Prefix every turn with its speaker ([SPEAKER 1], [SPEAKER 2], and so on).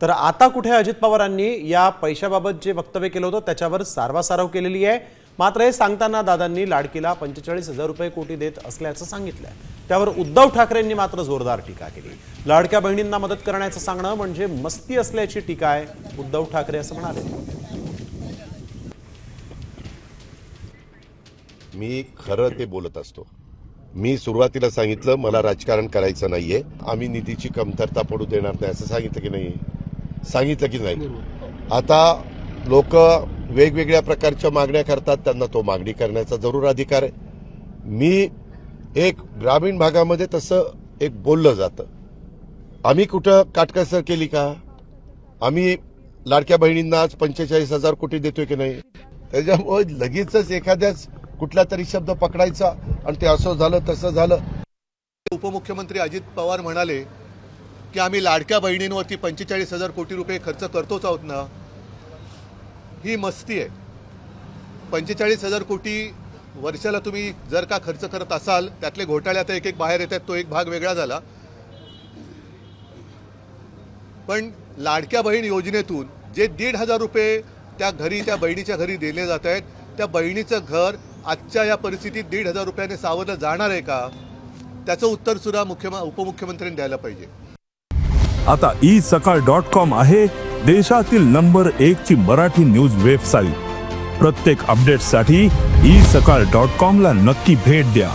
[SPEAKER 1] तर आता कुठे अजित पवारांनी या पैशाबाबत जे वक्तव्य केलं होतं त्याच्यावर सारवासारव केलेली आहे। मात्र हे सांगताना दादांनी लाडकीला 45,000 रुपये कोटी देत असल्याचं सांगितलंय। त्यावर उद्धव ठाकरेंनी मात्र जोरदार टीका केली। लाडक्या बहिणींना मदत करण्याचं सांगणं म्हणजे मस्ती असल्याची टीका आहे, उद्धव ठाकरे असं म्हणाले।
[SPEAKER 2] मी खरं ते बोलत असतो। मी सुरुवातीला सांगितलं मला राजकारण करायचं नाहीये, आम्ही निधीची कमतरता पडू देणार नाही असं सांगितलं की नाही? सांगितलं की नाही? आता लोक वेगवेगळ्या प्रकारच्या मागण्या करतात, त्यांना तो मागणी करण्याचा जरूर अधिकार आहे। मी एक ग्रामीण भागामध्ये तसं एक बोललं जातं, आम्ही कुठं काटकसर केली का? आम्ही लाडक्या बहिणींना आज 45,000 कोटी देतोय की नाही? त्याच्यामुळे लगेचच एखाद्याच कुठला तरी शब्द पकडायचा आणि ते असं झालं तसं झालं।
[SPEAKER 3] उपमुख्यमंत्री अजित पवार म्हणाले की आम्ही लाडक्या बहिणींवरती 45,000 कोटी रुपये खर्च करतोच आहोत ना, ही मस्ती आहे। 45,000 कोटी वर्षाला तुम्ही जर का खर्च करत असाल, त्यातले घोटाळे आता एक एक बाहेर येतात, तो एक भाग वेगळा झाला। पण लाडक्या बहीण योजनेतून जे 1,500 रुपये त्या बहिणीच्या घरी दिले जात आहेत, त्या बहिणीचं घर आजच्या या परिस्थितीत 1,500 रुपयाने सावरलं जाणार आहे का? त्याचं उत्तर सुद्धा उपमुख्यमंत्र्यांनी द्यायला पाहिजे।
[SPEAKER 4] आता isakal.com आहे देशातील नंबर 1 ची मराठी न्यूज वेबसाईट। प्रत्येक अपडेटसाठी isakal.com ला नक्की भेट द्या।